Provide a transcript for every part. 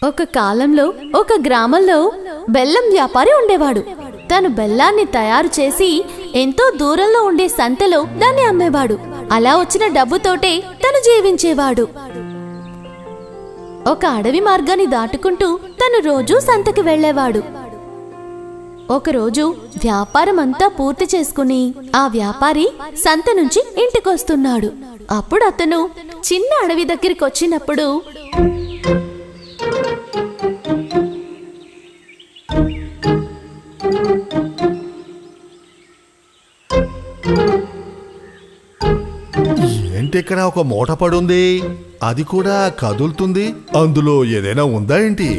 ఒక కాలంలో ఒక గ్రామంలో బెల్లం వ్యాపారి ఉండేవాడు. తను బెల్లాన్ని తయారు చేసి ఎంతో దూరంలో ఉండే సంతలో దాన్ని అమ్మేవాడు. అలా వచ్చిన డబ్బుతోటే తను జీవించేవాడు. ఒక అడవి మార్గాన్ని దాటుకుంటూ తను రోజూ సంతకి వెళ్లేవాడు. ఒకరోజు వ్యాపారం అంతా పూర్తి చేసుకుని ఆ వ్యాపారి సంత నుంచి ఇంటికొస్తున్నాడు. అప్పుడు అతను చిన్న అడవి దగ్గరికి వచ్చినప్పుడు ఏంటి ఇక్కడ ఒక మూట పడుంది, అది కూడా కదులుతుంది. అందులో ఏదైనా ఉందా ఏంటి?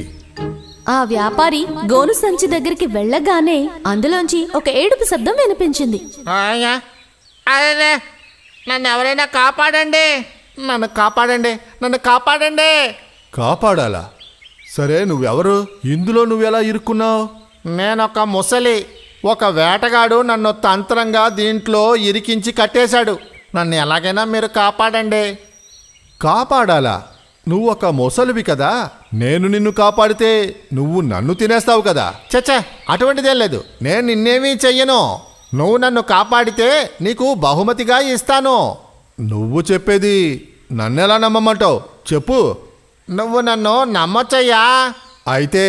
ఆ వ్యాపారి గోను సంచి దగ్గరికి వెళ్ళగానే అందులోంచి ఒక ఏడుపు శబ్దం వినిపించింది. అదే, నన్ను ఎవరైనా కాపాడండి, నన్ను కాపాడండి, నన్ను కాపాడండి. కాపాడాలా? సరే, నువ్వెవరు? ఇందులో నువ్వెలా ఇరుక్కున్నావు? నేనొక ముసలి. ఒక వేటగాడు నన్ను తంత్రంగా దీంట్లో ఇరికించి కట్టేశాడు. నన్ను ఎలాగైనా మీరు కాపాడండి. కాపాడాలా? నువ్వు ఒక ముసలివి కదా, నేను నిన్ను కాపాడితే నువ్వు నన్ను తినేస్తావు కదా. చచ్చా, అటువంటిదేం లేదు. నేను నిన్నేమీ చెయ్యను. నువ్వు నన్ను కాపాడితే నీకు బహుమతిగా ఇస్తాను. నువ్వు చెప్పేది నన్నెలా నమ్మమంటావు? చెప్పు. నువ్వు నన్ను నమ్మొచ్చయ్యా. అయితే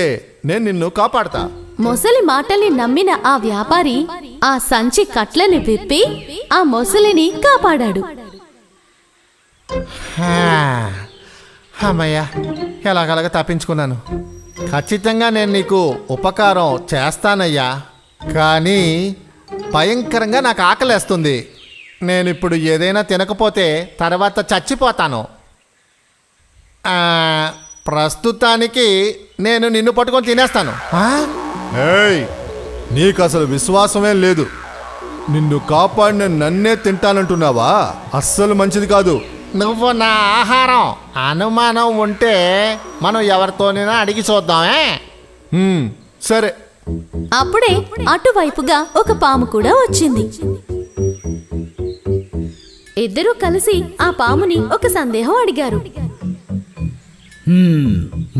నేను నిన్ను కాపాడతా. మొసలి మాటల్ని నమ్మిన ఆ వ్యాపారి ఆ సంచి కట్లని విప్పి ఆ మొసలిని కాపాడాడు. అమ్మయ్యా, ఎలాగలగా తప్పించుకున్నాను. ఖచ్చితంగా నేను నీకు ఉపకారం చేస్తానయ్యా. కానీ భయంకరంగా నాకు ఆకలేస్తుంది. నేను ఇప్పుడు ఏదైనా తినకపోతే తర్వాత చచ్చిపోతాను. ప్రస్తుతానికి నేను నిన్ను పట్టుకొని తినేస్తాను. ఏయ్, నీకు అసలు విశ్వాసమేం లేదు. నిన్ను కాపాడిన నన్నే తింటానంటున్నావా? అస్సలు మంచిది కాదు. నువ్వు నా ఆహారం. అనుమానం ఉంటే మనం ఎవరితోనైనా అడిగి చూద్దామే. సరే. అప్పుడే అటువైపుగా ఒక పాము కూడా వచ్చింది. ఇద్దరూ కలిసి ఆ పాముని ఒక సందేహం అడిగారు.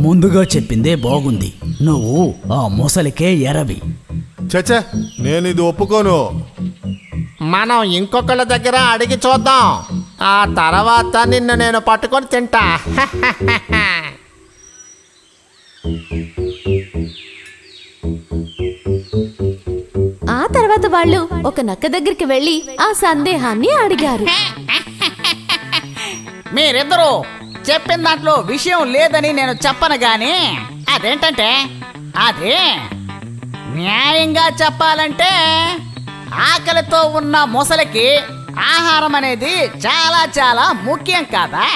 ముందుగా చెప్పిందే బాగుంది. నువ్వు ఆ మొసలికే ఎరవి. చచ్చా, నేను ఇది ఒప్పుకోను. మనం ఇంకొకళ్ళ దగ్గర అడిగి చూద్దాం. ఆ తర్వాత నిన్ను నేను పట్టుకొని తింటా. ఆ తర్వాత వాళ్ళు ఒక నక్క దగ్గరికి వెళ్లి ఆ సందేహాన్ని అడిగారు. మీరిద్దరూ చెప్పిన దాంట్లో విషయం లేదని నేను చెప్పను గాని అదేంటంటే, అది న్యాయంగా చెప్పాలంటే ఆకలితో ఉన్న మొసలికి ఆహారం అనేది చాలా చాలా ముఖ్యం కదా.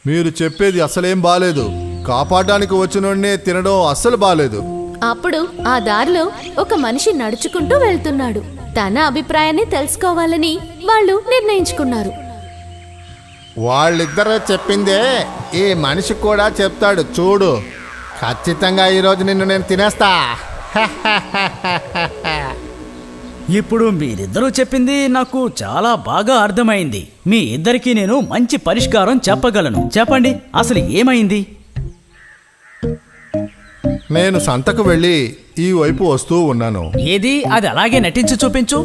మీరు చెప్పేది అసలేం బాలేదు. కాపాడడానికి వచ్చినోడ్నే తినడం అస్సలు బాలేదు. అప్పుడు ఆ దారిలో ఒక మనిషి నడుచుకుంటూ వెళ్తున్నాడు. తన అభిప్రాయాన్ని తెలుసుకోవాలని వాళ్ళు నిర్ణయించుకున్నారు. వాళ్ళిద్దరూ చెప్పిందే ఈ మనిషి కూడా చెప్తాడు చూడు. ఖచ్చితంగా ఈరోజు నిన్ను నేను తినేస్తా. ఇప్పుడు మీరిద్దరూ చెప్పింది నాకు చాలా బాగా అర్థమైంది. మీ ఇద్దరికీ నేను మంచి పరిష్కారం చెప్పగలను. చెప్పండి, అసలు ఏమైంది? నేను సంతకు వెళ్ళి ఈ వైపు వస్తూ ఉన్నాను. ఏది, అది అలాగే నటించి చూపించు.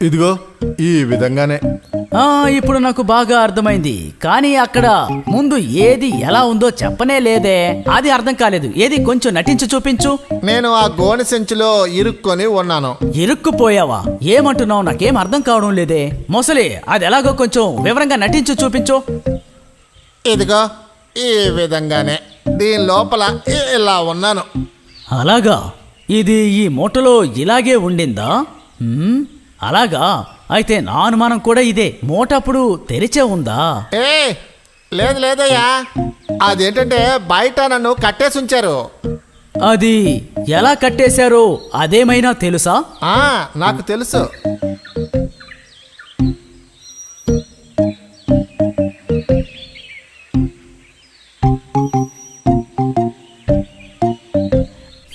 ఇదిగో ఈ విధంగానే. ఇప్పుడు నాకు బాగా అర్థమైంది. కానీ అక్కడ ముందు ఏది ఎలా ఉందో చెప్పనే లేదే. అది అర్థం కాలేదు. ఏది కొంచెం నటించి చూపించు. నేను ఆ గోనె సంచిలో ఇరుక్కొని ఉన్నాను. ఇరుక్కుపోయావా? ఏమంటున్నావు? నాకేం అర్థం కావడం లేదే. మొసలి, అది ఎలాగో కొంచెం వివరంగా నటించి చూపించు. ఇదిగో ఈ విధంగానే దీని లోపల ఇలా ఉన్నాను. అలాగా? ఇది ఈ మూటలో ఇలాగే ఉండిందా? అలాగా? అయితే నా అనుమానం కూడా ఇదే. మూట అప్పుడు తెరిచే ఉందా? లేదు లేదయ్యా, అదేంటంటే బయట నన్ను కట్టేసి ఉంచారు. అది ఎలా కట్టేశారో అదేమైనా తెలుసా? నాకు తెలుసు.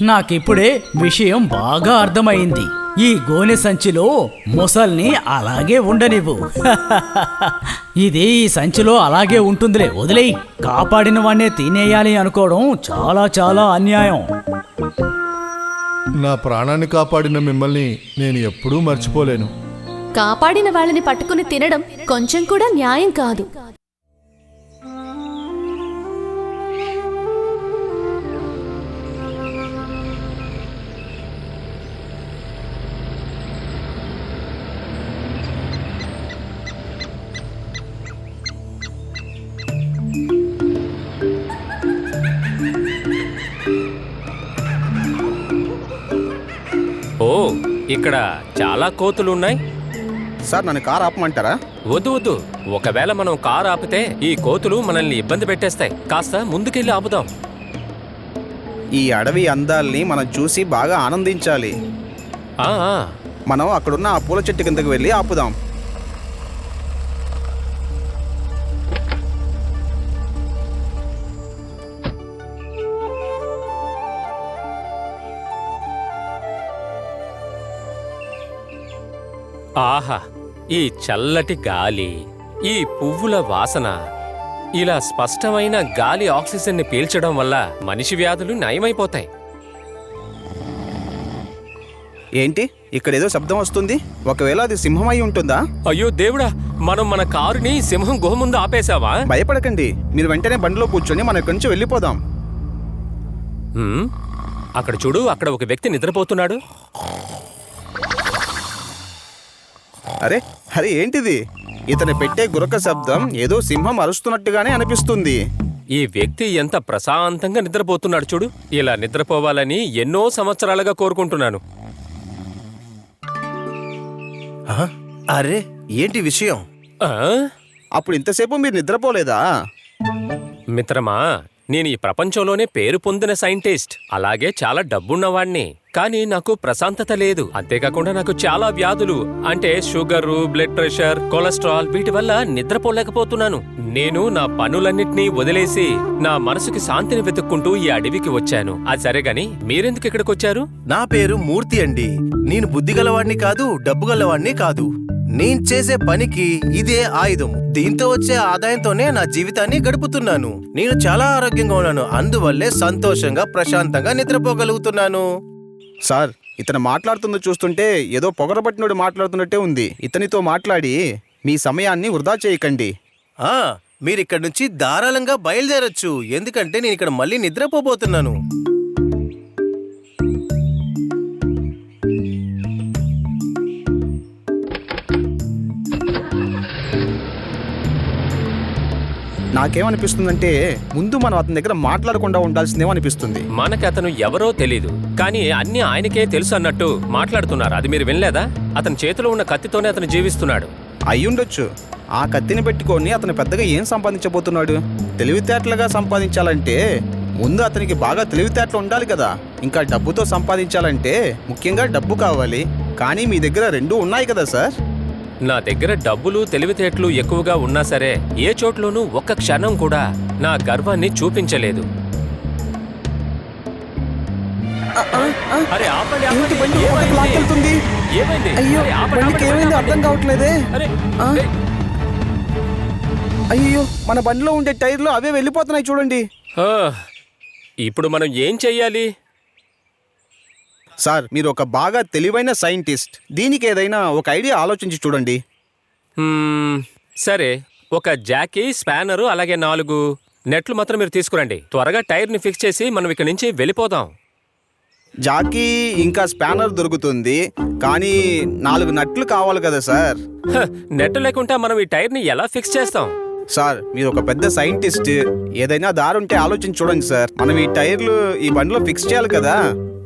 నాకిప్పుడే విషయం బాగా అర్థమైంది. ఈ గోనె సంచిలో మొసల్ని అలాగే ఉండనివ్వు. ఇది ఈ సంచిలో అలాగే ఉంటుందిలే, వదిలేయ్. కాపాడిన వాణ్ణే తినేయాలి అనుకోవడం చాలా చాలా అన్యాయం. నా ప్రాణాన్ని కాపాడిన మిమ్మల్ని నేను ఎప్పుడూ మర్చిపోలేను. కాపాడిన వాళ్ళని పట్టుకుని తినడం కొంచెం కూడా న్యాయం కాదు. ఓ, ఇక్కడ చాలా కోతులున్నాయి. సార్ నన్ను కారు ఆపమంటారా? వద్దు వద్దు, ఒకవేళ మనం కారు ఆపితే ఈ కోతులు మనల్ని ఇబ్బంది పెట్టేస్తాయి. కాస్త ముందుకెళ్ళి ఆపుదాం. ఈ అడవి అందాల్ని మనం చూసి బాగా ఆనందించాలి. ఆ, ఆ, మనం అక్కడున్న ఆ పూల చెట్టు కిందకి వెళ్ళి ఆపుదాం. ఆహా, ఈ చల్లటి గాలి, ఈ పువ్వుల వాసన, ఇలా స్పష్టమైన గాలి ఆక్సిజన్ని పీల్చడం వల్ల మనిషి వ్యాధులు నయమైపోతాయి. ఏంటి ఇక్కడేదో శబ్దం వస్తుంది? ఒకవేళ అది సింహం అయి ఉంటుందా? అయ్యో దేవుడా, మనం మన కారుని సింహం గుహ ముందు ఆపేశావా? భయపడకండి, మీరు వెంటనే బండిలో కూర్చొని మన ఇక్కడి నుంచి వెళ్ళిపోదాం. హ్మ్, అక్కడ చూడు, అక్కడ ఒక వ్యక్తి నిద్రపోతున్నాడు. అరే అరే ఏంటిది? ఇతను పెట్టే గురక శబ్దం ఏదో సింహం అరుస్తున్నట్టుగానే అనిపిస్తుంది. ఈ వ్యక్తి ఎంత ప్రశాంతంగా నిద్రపోతున్నాడు చూడు. ఇలా నిద్రపోవాలని ఎన్నో సంవత్సరాలుగా కోరుకుంటున్నాను. అరే ఏంటి విషయం? ఆ? అప్పుడు ఇంతసేపు మీరు నిద్రపోలేదా? మిత్రమా, నేను ఈ ప్రపంచంలోనే పేరు పొందిన సైంటిస్ట్, అలాగే చాలా డబ్బున్నవాణ్ణి. కానీ నాకు ప్రశాంతత లేదు. అంతేకాకుండా నాకు చాలా వ్యాధులు, అంటే షుగరు, బ్లడ్ ప్రెషర్, కొలెస్ట్రాల్, వీటి వల్ల నిద్రపోలేకపోతున్నాను. నేను నా పనులన్నిటినీ వదిలేసి నా మనసుకి శాంతిని వెతుక్కుంటూ ఈ అడవికి వచ్చాను. అది సరే గాని మీరెందుకు ఇక్కడికి వచ్చారు? నా పేరు మూర్తి అండి. నేను బుద్ధి గలవాణ్ణి కాదు, డబ్బు గలవాణ్ణి కాదు. నేను చేసే పనికి ఇదే ఆయుధం. దీంతో వచ్చే ఆదాయంతోనే నా జీవితాన్ని గడుపుతున్నాను. నేను చాలా ఆరోగ్యంగా ఉన్నాను, అందువల్లే సంతోషంగా ప్రశాంతంగా నిద్రపోగలుగుతున్నాను. సార్, ఇతను మాట్లాడుతుందో చూస్తుంటే ఏదో పొగరబట్టినోడు మాట్లాడుతున్నట్టే ఉంది. ఇతనితో మాట్లాడి మీ సమయాన్ని వృధా చేయకండి. మీరిక్కడి నుంచి ధారాళంగా బయలుదేరొచ్చు, ఎందుకంటే నేను ఇక్కడ మళ్ళీ నిద్రపోబోతున్నాను. నాకేమనిపిస్తుందంటే ముందు మనం అతని దగ్గర మాట్లాడకుండా ఉండాల్సిందేమో అనిపిస్తుంది. మనకి అతను ఎవరో తెలీదు, కానీ అన్ని ఆయనకే తెలుసు అన్నట్టు మాట్లాడుతున్నారు. అది మీరు వినలేదా? అతని చేతిలో ఉన్న కత్తితోనే అతను జీవిస్తున్నాడు. అయ్యుండొచ్చు. ఆ కత్తిని పెట్టుకొని అతను పెద్దగా ఏం సంపాదించబోతున్నాడు? తెలివితేటలుగా సంపాదించాలంటే ముందు అతనికి బాగా తెలివితేటలు ఉండాలి కదా. ఇంకా డబ్బుతో సంపాదించాలంటే ముఖ్యంగా డబ్బు కావాలి. కానీ మీ దగ్గర రెండూ ఉన్నాయి కదా సార్. నా దగ్గర డబ్బులు, తెలివితేటలు ఎక్కువగా ఉన్నా సరే ఏ చోట్లోనూ ఒక్క క్షణం కూడా నా గర్వాన్ని చూపించలేదు. అరే ఆపండి, ఆపండి. ఏమైంది? ఏమైంది? అరే ఆపండి, ఆపండి. అర్థం కావట్లేదే. అరే, అయ్యో, మన బండిలో ఉండే టైర్లు అవే వెళ్ళిపోతున్నాయి చూడండి. ఆ, ఇప్పుడు మనం ఏం చెయ్యాలి? సార్, మీరు ఒక బాగా తెలివైన సైంటిస్ట్. దీనికి ఏదైనా ఒక ఐడియా ఆలోచించి చూడండి. సరే, ఒక జాకీ, స్పానరు, అలాగే 4 నెట్లు మాత్రం మీరు తీసుకురండి. త్వరగా టైర్ని ఫిక్స్ చేసి మనం ఇక్కడి నుంచి వెళ్ళిపోదాం. జాకీ ఇంకా స్పానర్ దొరుకుతుంది, కానీ 4 నట్లు కావాలి కదా సార్. నెట్ లేకుండా మనం ఈ టైర్ని ఎలా ఫిక్స్ చేస్తాం? సార్, మీరు ఒక పెద్ద సైంటిస్ట్. ఏదైనా దారి ఉంటే ఆలోచించి చూడండి సార్. మనం ఈ టైర్లు ఈ బండిలో ఫిక్స్ చేయాలి కదా.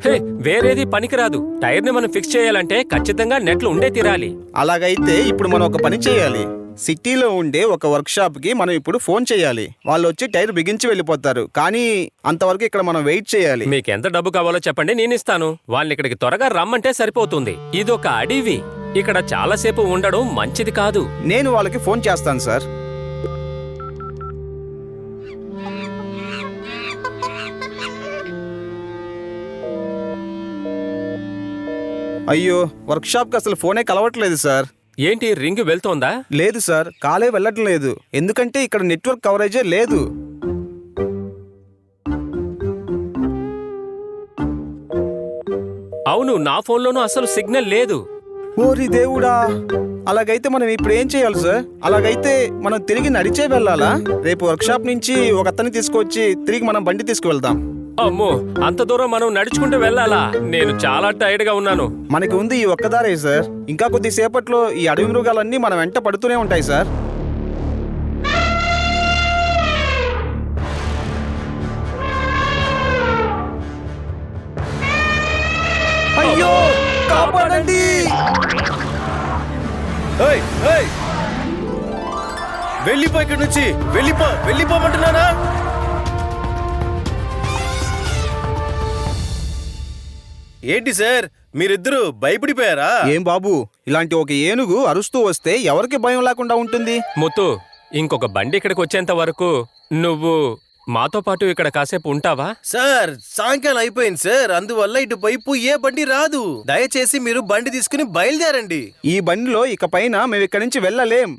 హే, వేరేది పనికిరాదు. టైర్ని మనం ఫిక్స్ చేయాలంటే ఖచ్చితంగా నెట్లు ఉండే తీరాలి. అలాగైతే ఇప్పుడు మనం ఒక పని చేయాలి. సిటీలో ఉండే ఒక వర్క్ షాప్ కి మనం ఇప్పుడు ఫోన్ చేయాలి. వాళ్ళు వచ్చి టైర్ బిగించి వెళ్ళిపోతారు. కానీ అంతవరకు ఇక్కడ మనం వెయిట్ చేయాలి. మీకు ఎంత డబ్బు కావాలో చెప్పండి, నేను ఇస్తాను. వాళ్ళని ఇక్కడికి త్వరగా రమ్మంటే సరిపోతుంది. ఇదొక అడవి, ఇక్కడ చాలాసేపు ఉండడం మంచిది కాదు. నేను వాళ్ళకి ఫోన్ చేస్తాను సార్. అయ్యో వర్క్షాప్కి అసలు ఫోనే కలవట్లేదు సార్. ఏంటి రింగ్ వెళ్తోందా? లేదు సార్, కాలే వెళ్ళటం లేదు. ఎందుకంటే ఇక్కడ నెట్వర్క్ కవరేజే లేదు. అవును, నా ఫోన్లోనూ అసలు సిగ్నల్ లేదు. ఓరి దేవుడా, అలాగైతే మనం ఇప్పుడు ఏం చేయాలి సార్? అలాగైతే మనం తిరిగి నడిచే వెళ్ళాలా? రేపు వర్క్షాప్ నుంచి ఒక అతన్ని తీసుకొచ్చి తిరిగి మనం బండి తీసుకువెళ్దాం. అమ్మో, అంత దూరం మనం నడుచుకుంటూ వెళ్ళాలా? నేను చాలా టైర్డ్ గా ఉన్నాను. మనకి ఉంది ఈ ఒక్కదారే సార్. ఇంకా కొద్దిసేపట్లో ఈ అడవి మృగాలన్నీ మన వెంట పడుతూనే ఉంటాయి సార్. అయ్యో, కాపాడండి! వెళ్ళిపో ఇక్కడి నుంచి, వెళ్ళిపోమంటున్నానా? ఏంటి సార్, మీరిద్దరూ భయపడిపోయారా? ఏం బాబు, ఇలాంటి ఒక ఏనుగు అరుస్తూ వస్తే ఎవరికి భయం లేకుండా ఉంటుంది? ముత్తు, ఇంకొక బండి ఇక్కడికి వచ్చేంత వరకు నువ్వు మాతో పాటు ఇక్కడ కాసేపు ఉంటావా? సార్, సాయంకాలం అయిపోయింది సార్, అందువల్ల ఇటువైపు ఏ బండి రాదు. దయచేసి మీరు బండి తీసుకుని బయలుదేరండి. ఈ బండిలో ఇక పైన మేము ఇక్కడి నుంచి వెళ్ళలేం.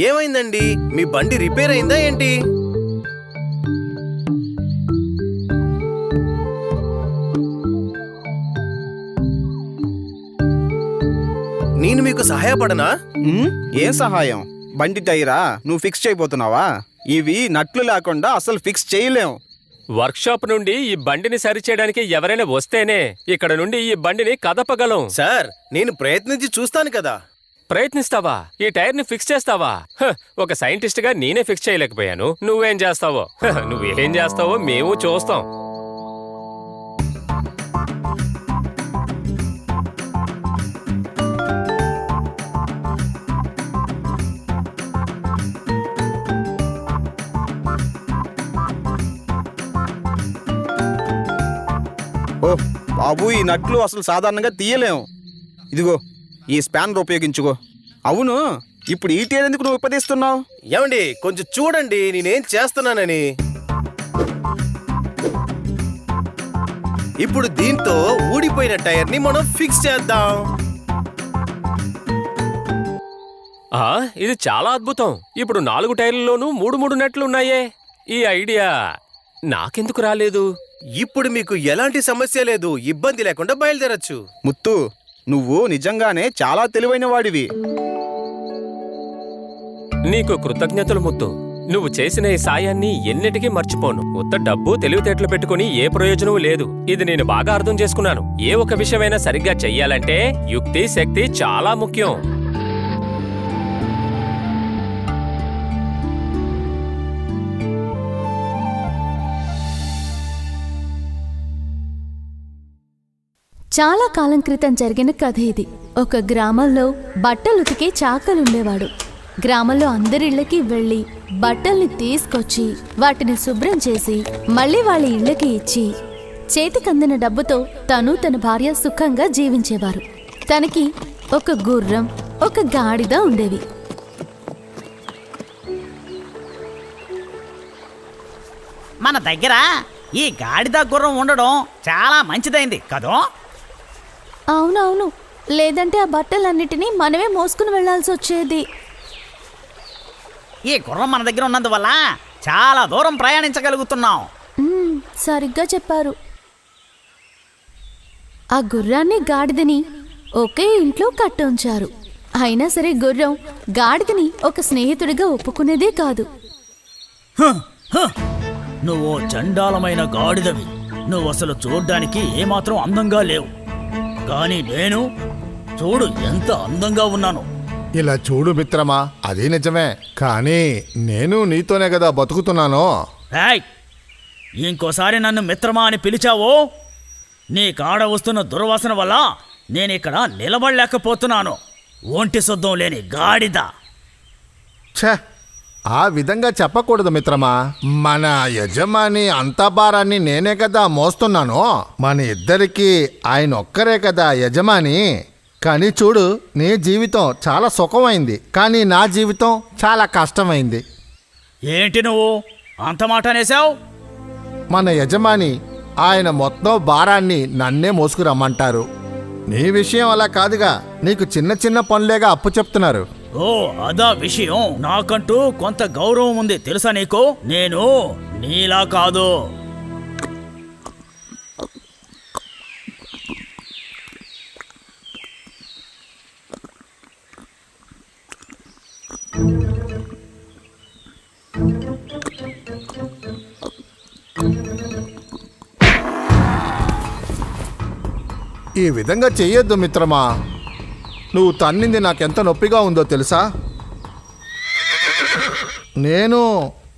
ఏమైందండి? మీ బండి రిపేర్ అయిందా ఏంటి? నేను మీకు సహాయపడనా? ఏం సహాయం? బండి టైరా నువ్వు ఫిక్స్ చేయబోతున్నావా? ఇవి నట్లు లేకుండా అసలు ఫిక్స్ చేయలేం. వర్క్షాప్ నుండి ఈ బండిని సరిచేయడానికి ఎవరైనా వస్తేనే ఇక్కడ నుండి ఈ బండిని కదపగలం. సార్, నేను ప్రయత్నించి చూస్తాను కదా. ప్రయత్నిస్తావా? ఈ టైర్ ని ఫిక్స్ చేస్తావా? ఒక సైంటిస్ట్ గా నేనే ఫిక్స్ చేయలేకపోయాను, నువ్వేం చేస్తావో? నువ్వేం చేస్తావో మేము చూస్తాం. ఓ బాబు, ఈ నట్లు అసలు సాధారణంగా తీయలేం. ఇదిగో ఈ స్పానర్ ఉపయోగించుకో. అవును, ఇప్పుడు ఈ టైర్ ఎందుకు నువ్వు ఉపదేస్తున్నావు? ఏమండి, కొంచెం చూడండి నేనేం చేస్తున్నానని. ఇప్పుడు దీంతో ఊడిపోయిన టైర్ ని మనం ఫిక్స్ చేద్దాం. ఇది చాలా అద్భుతం. ఇప్పుడు 4 టైర్లలోనూ 3 నట్లున్నాయే. ఈ ఐడియా నాకెందుకు రాలేదు? ఇప్పుడు మీకు ఎలాంటి సమస్య లేదు, ఇబ్బంది లేకుండా బయలుదేరచ్చు. ముత్తు, నువ్వు నిజంగానే చాలా తెలివైన వాడివి. నీకు కృతజ్ఞతలు ముత్తు. నువ్వు చేసిన ఈ సాయాన్ని ఎన్నిటికీ మర్చిపోను. ఉత్త డబ్బు తెలివితేటలు పెట్టుకుని ఏ ప్రయోజనం లేదు. ఇది నేను బాగా అర్థం చేసుకున్నాను. ఏ ఒక విషయమైనా సరిగ్గా చెయ్యాలంటే యుక్తి, శక్తి చాలా ముఖ్యం. చాలా కాలం క్రితం జరిగిన కథ ఇది. ఒక గ్రామంలో బట్టలు ఉతికే చాకలుండేవాడు. గ్రామంలో అందరిళ్ళకి వెళ్ళి బట్టల్ని తీసుకొచ్చి వాటిని శుభ్రం చేసి మళ్ళీ వాళ్ళ ఇళ్ళకి ఇచ్చి చేతికందిన డబ్బుతో తను తన భార్య సుఖంగా జీవించేవారు. తనకి ఒక గుర్రం, ఒక గాడిద ఉండేవి. మన దగ్గర ఈ గాడిద గుర్రం ఉండడం చాలా మంచిదైంది కదో. అవునవును, లేదంటే ఆ బట్టలన్నిటినీ మనమే మోసుకుని వెళ్లాల్సి వచ్చేది. ఈ గుర్రం మన దగ్గర ఉన్నందువల్ల చాలా దూరం ప్రయాణించగలుగుతున్నాం. సరిగ్గా చెప్పారు. ఆ గుర్రాన్ని, గాడిదని ఒకే ఇంట్లో కట్టుంచారు. అయినా సరే గుర్రం గాడిదని ఒక స్నేహితుడిగా ఒప్పుకునేదే కాదు. నువ్వు చండాలమైన గాడిదవి. నువ్వు అసలు చూడ్డానికి ఏమాత్రం అందంగా లేవు. కానీ నేను చూడు ఎంత అందంగా ఉన్నాను. ఇలా చూడు మిత్రమా, అదే నిజమే. కానీ నేను నీతోనే కదా బతుకుతున్నాను. ఏయ్, ఇంకోసారి నన్ను మిత్రమా అని పిలిచావో నీ కాడ వస్తున్న దుర్వాసన వల్ల నేనిక్కడ నిలబడలేకపోతున్నాను. ఒంటి శుద్ధం లేని గాడిద. ఛే, ఆ విధంగా చెప్పకూడదు మిత్రమా. మన యజమాని అంత భారాన్ని నేనే కదా మోస్తున్నాను. మన ఇద్దరికి ఆయన ఒక్కరే కదా యజమాని. కానీ చూడు, నీ జీవితం చాలా సుఖమైంది, కానీ నా జీవితం చాలా కష్టమైంది. ఏంటి నువ్వు అంత మాట అనేసావు? మన యజమాని ఆయన మొత్తం భారాన్ని నన్నే మోసుకురమ్మంటారు. నీ విషయం అలా కాదుగా, నీకు చిన్న చిన్న పనులేగా అప్పు చెప్తున్నారు. ఓ అదా విషయం. నాకంటూ కొంత గౌరవం ఉంది తెలుసా నీకు? నేను నీలా కాదు. ఈ విధంగా చెయ్యొద్దు మిత్రమా. నువ్వు తన్నింది నాకెంత నొప్పిగా ఉందో తెలుసా? నేను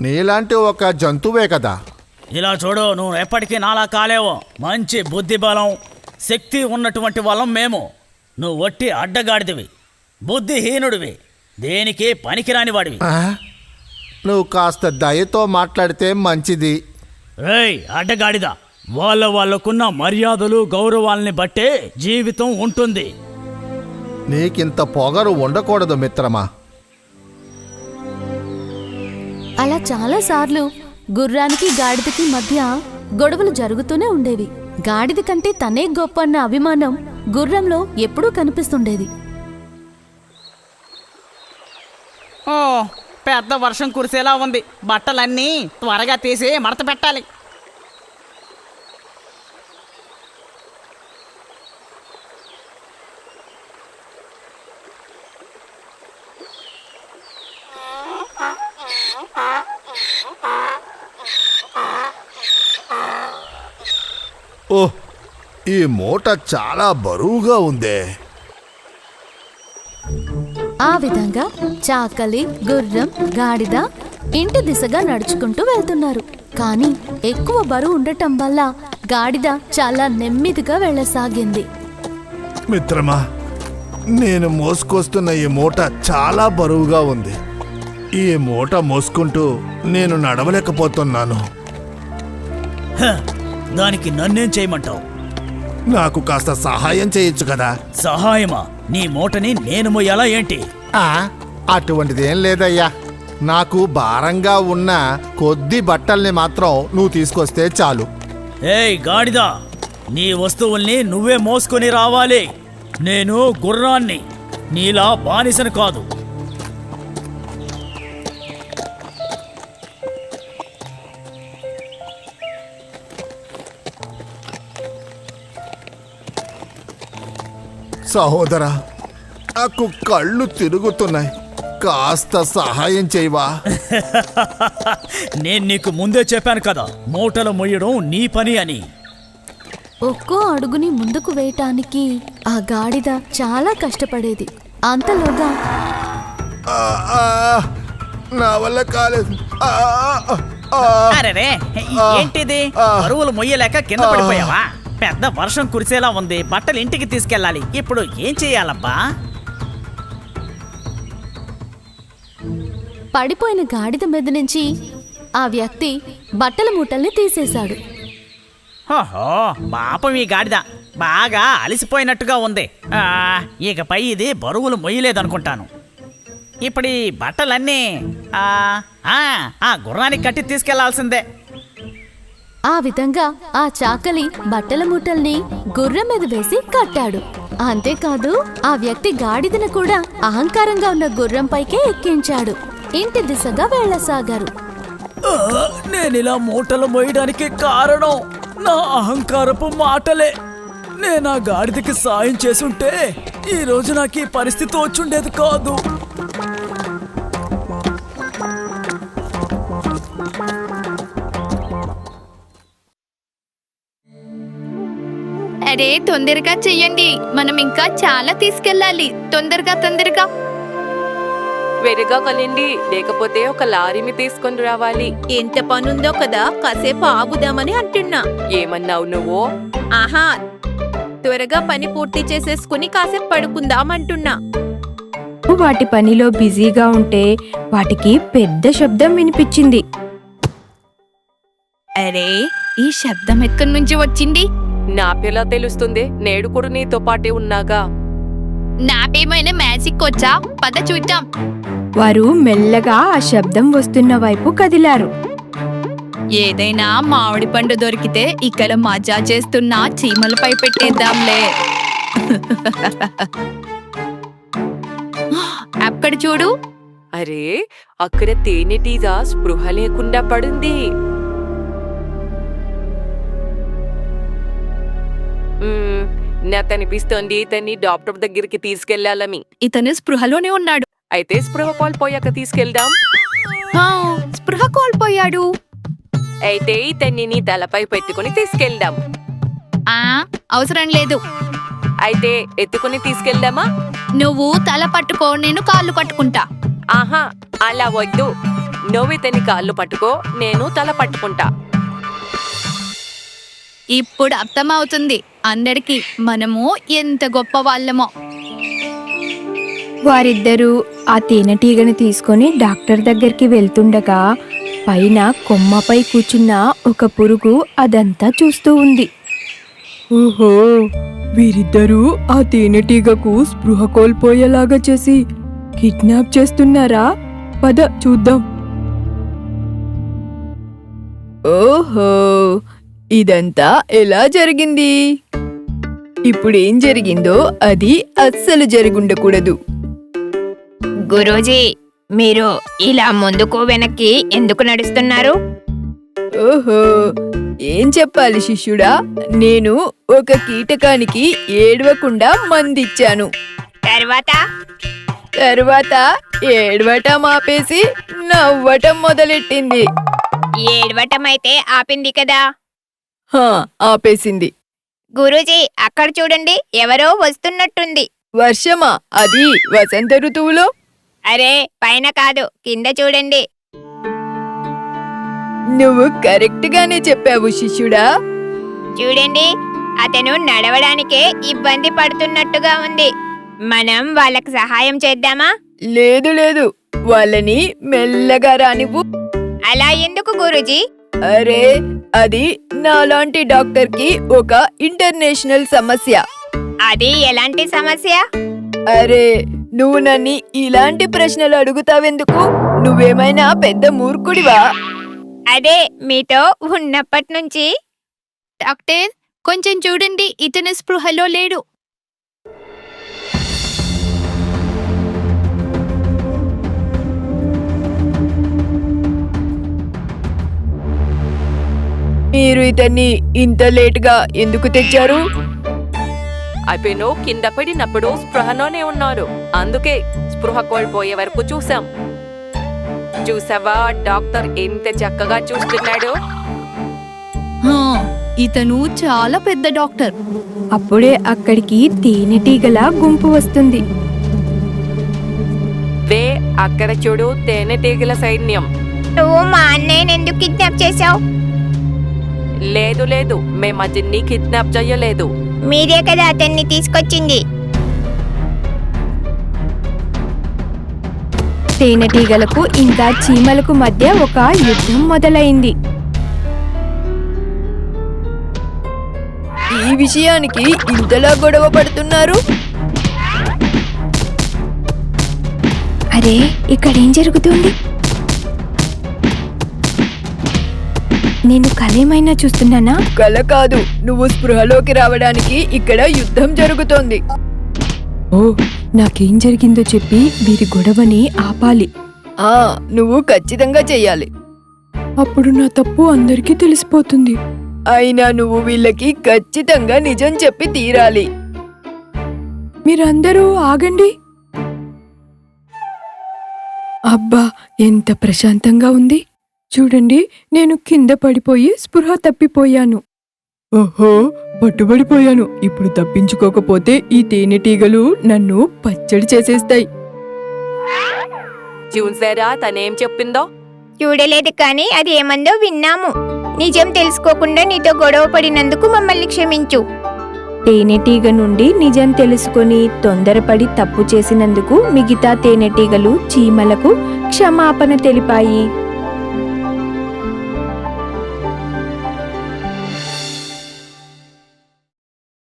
నీలాంటి ఒక జంతువే కదా. ఇలా చూడు, నువ్వు ఎప్పటికీ నాలా కాలేవు. మంచి బుద్ధి బలం శక్తి ఉన్నటువంటి వాళ్ళం మేము. నువ్వు ఒట్టి అడ్డగాడిదివి, బుద్ధిహీనుడివి, దేనికి పనికిరాని వాడివి. ఆ? నువ్వు కాస్త దయతో మాట్లాడితే మంచిది. రేయ్ అడ్డగాడిదా, వాళ్ళకున్న మర్యాదలు గౌరవాల్ని బట్టే జీవితం ఉంటుంది. నీకింత పొగరు ఉండకూడదు మిత్రమా. అలా చాలాసార్లు గుర్రానికి గాడిదకి మధ్య గొడవలు జరుగుతూనే ఉండేవి. గాడిద కంటే తనే గొప్ప అన్న అభిమానం గుర్రంలో ఎప్పుడూ కనిపిస్తుండేది. ఓ పెద్ద వర్షం కురిసేలా ఉంది. బట్టలన్నీ త్వరగా తీసి మడత పెట్టాలి. ఓహ్, ఈ మూట చాలా బరువుగా ఉందే. ఆ విధంగా చాకలి, గుర్రం, గాడిద ఇంటి దిశగా నడుచుకుంటూ వెళ్తున్నారు. కానీ ఎక్కువ బరువు ఉండటం వల్ల గాడిద చాలా నెమ్మదిగా వెళ్ళసాగింది. మిత్రమా, నేను మోసుకొస్తున్న ఈ మూట చాలా బరువుగా ఉంది. ఈ మూట మోసుకుంటూ నేను నడవలేకపోతున్నాను. దానికి నన్నేం చేయమంటావు? నాకు కాస్త సహాయం చేయొచ్చు కదా. సహాయమా? నీ మూటని నేను మొయ్యాలా ఏంటి? అటువంటిదేం లేదయ్యా. నాకు భారంగా ఉన్న కొద్ది బట్టల్ని మాత్రం నువ్వు తీసుకొస్తే చాలు. ఏయ్ గాడిదా, నీ వస్తువుల్ని నువ్వే మోసుకొని రావాలి. నేను గుర్రాన్ని, నీలా బానిసను కాదు. సహోదరా, నాకు కళ్ళు తిరుగుతున్నాయి. కాస్త సహాయం చేయవా? నేను నీకు ముందే చెప్పాను కదా, మూటలు మొయ్యడం నీ పని అని. ఒక్కో అడుగుని ముందుకు వేయటానికి ఆ గాడిద చాలా కష్టపడేది. అంతలోగా ఆ, ఆ, నా వల్ల కాలేదు. ఆ, ఆ, అరే ఏంటిది? బరువులు మొయ్యలేక కింద పడిపోయావా? పెద్ద వర్షం కురిసేలా ఉంది. బట్టలు ఇంటికి తీసుకెళ్ళాలి. ఇప్పుడు ఏం చేయాలబ్బా? పడిపోయిన గాడిద మీద నుంచి ఆ వ్యక్తి బట్టల మూటల్ని తీసేశాడు. ఓహో, పాపం ఈ గాడిద బాగా అలసిపోయినట్టుగా ఉంది. ఇకపై ఇది బరువులు మొయ్యలేదనుకుంటాను. ఇప్పుడు ఈ బట్టలన్నీ ఆ గుర్రానికి కట్టి తీసుకెళ్లాల్సిందే. ఆ విధంగా ఆ చాకలి బట్టల మూటల్ని గుర్రం మీద వేసి కట్టాడు. అంతేకాదు ఆ వ్యక్తి గాడిదను కూడా అహంకారంగా ఉన్న గుర్రం పైకే ఎక్కించాడు. ఇంటి దిశగా వెళ్ళసాగారు. నేనిలా మూటలు మోయడానికి కారణం నా అహంకారపు మాటలే. నేను ఆ గాడిదకి సాయం చేసుంటే ఈ రోజు నాకు ఈ పరిస్థితి వచ్చుండేది కాదు. అరే తొందరగా చెయ్యండి, మనం ఇంకా చాలా తీసుకెళ్ళాలి. తొందరగా తొందరగా. త్వరగా కలండి, లేకపోతే ఒక లారీని తీసుకొని రావాలి. ఎంత పనుందో కదా, కాసేపు ఆగుదామని అంటున్నా. ఏమన్నావు నువ్వు? ఆహా, త్వరగా పని పూర్తి చేసేసుకుని కాసేపు పడుకుందామంటున్నా. వాటి పనిలో బిజీగా ఉంటే వాటికి పెద్ద శబ్దం వినిపించింది. అరే ఈ శబ్దం ఎక్కడి నుంచి వచ్చింది? నాకెలా తెలుస్తుంది? నేడు కూడా నీతో పాటే ఉన్నాగా. నాపేమైనా మ్యాజిక్ వచ్చా? పద చూద్దాం. వారు మెల్లగా ఆ శబ్దం వస్తున్న వైపు కదిలారు. ఏదైనా మామిడి పండు దొరికితే ఇక్కడ మజా చేస్తున్న చీమలపై పెట్టేద్దాంలే. అక్కడ చూడు. అరే, అక్కడ తేనెటీగ స్పృహ లేకుండా పడుంది. నాకనిపిస్తోంది ఇతన్ని డాక్టర్ దగ్గరికి తీసుకెళ్లాలని. ఇతను స్పృహలోనే ఉన్నాడు. అయితే స్పృహ కోల్పోయాక తీసుకెళ్దాం. స్పృహ కోల్పోయాడు. అయితే ఇతన్ని నీ తలపై పెట్టుకుని తీసుకెళ్దాం. అవసరం లేదు. అయితే ఎత్తుకుని తీసుకెళ్దామా? నువ్వు తల పట్టుకో, నేను కాళ్ళు పట్టుకుంటా. ఆహా, అలా వద్దు. నువ్వు ఇతని కాళ్ళు పట్టుకో, నేను తల పట్టుకుంటా. ఇప్పుడు అర్థమవుతుంది అందరికి మనము ఎంత గొప్ప వాళ్ళమో. వారిద్దరూ ఆ తేనెటీగను తీసుకొని డాక్టర్ దగ్గరికి వెళ్తుండగా పైన కొమ్మపై కూర్చున్న ఒక పురుగు అదంతా చూస్తూ ఉంది. ఓహో, వీరిద్దరూ ఆ తేనెటీగకు స్పృహ కోల్పోయేలాగా చేసి కిడ్నాప్ చేస్తున్నారా? పద చూద్దాం. ఓహో, ఇదంతా ఎలా జరిగింది? ఇప్పుడేం జరిగిందో అది అస్సలు జరుగుండకూడదు. గురూజీ, మీరు ఇలా ముందుకు వెనక్కి ఎందుకు నడుస్తున్నారు? ఓహో, ఏం చెప్పాలి శిష్యుడా? నేను ఒక కీటకానికి ఏడవకుండా మందిచ్చాను. తర్వాత ఏడవటం ఆపేసి నవ్వటం మొదలెట్టింది. ఏడవటం అయితే ఆపింది కదా? ఆపేసింది. గురూజీ, అక్కడ చూడండి, ఎవరో వస్తున్నట్టుంది. వర్షమా? అది వసంత ఋతువులో? అరే, పైన కాదు, కింద చూడండి. నువ్వు కరెక్ట్ గానే చెప్పావు శిష్యుడా. చూడండి, అతను నడవడానికే ఇబ్బంది పడుతున్నట్టుగా ఉంది. మనం వాళ్ళకి సహాయం చేద్దామా? లేదు లేదు, వాళ్ళని మెల్లగా రానివ్వు. అలా ఎందుకు గురూజీ? అరే, అది నాలాంటి డాక్టర్కి ఒక ఇంటర్నేషనల్ సమస్య. అది ఎలాంటి సమస్య? అరే, నువ్వు నన్ను ఇలాంటి ప్రశ్నలు అడుగుతావెందుకు? నువ్వేమైనా పెద్ద మూర్ఖుడివా? అదే మీతో ఉన్నప్పటి నుంచి. డాక్టర్, కొంచెం చూడండి, ఇతను స్పృహలో లేడు. మీరు ఇతన్ని ఇంత లేటుగా ఎందుకు తెచ్చారు? అతను కింద పడినప్పుడు స్పృహలోనే ఉన్నారు. అందుకే స్పృహ కోల్పోయే వరకు చూసాం. చూసావా డాక్టర్ ఎంత చక్కగా చూస్తున్నాడు? ఇతను చాలా పెద్ద డాక్టర్. అప్పుడే అక్కడికి తేనెటీగల గుంపు వస్తుంది. అక్కడ చూడు, తేనెటీగల సైన్యం. నువ్వు మా అన్నయ్యని ఎందుకు కిడ్నాప్ చేశావు? లేదు లేదు, మేము అతన్ని కిడ్నాప్ చేయలేదు. మీరే కదా అతన్ని తీసుకొచ్చింది. తేనెటీగలకు ఇంకా చీమలకు మధ్య ఒక యుద్ధం మొదలైంది. ఈ విషయానికి ఇంతలా గొడవ పడుతున్నారు? అరే, ఇక్కడేం జరుగుతుంది? నేను కలేమైనా చూస్తున్నానా? కల కాదు, నువ్వు స్పృహలోకి రావడానికి ఇక్కడ యుద్ధం జరుగుతోంది. ఓ, నాకేం జరిగిందో చెప్పి వీరి గొడవని ఆపాలి. నువ్వు ఖచ్చితంగా చెయ్యాలి. అప్పుడు నా తప్పు అందరికీ తెలిసిపోతుంది. అయినా నువ్వు వీళ్ళకి ఖచ్చితంగా నిజం చెప్పి తీరాలి. మీరందరూ ఆగండి. అబ్బా, ఎంత ప్రశాంతంగా ఉంది. చూడండి, నేను కింద పడిపోయి స్పృహ తప్పిపోయాను. ఓహో, పట్టుబడిపోయాను. ఇప్పుడు తప్పించుకోకపోతే ఈ తేనెటీగలు నన్ను పచ్చడి చేసేస్తాయి. చూసారా తనేం చెప్పిందో? చూడలేదు, కానీ అది ఏమందో విన్నాము. నిజం తెలుసుకోకుండా నీతో గొడవ పడినందుకు మమ్మల్ని క్షమించు. తేనెటీగ నుండి నిజం తెలుసుకొని తొందరపడి తప్పు చేసినందుకు మిగతా తేనెటీగలు చీమలకు క్షమాపణ తెలిపాయి.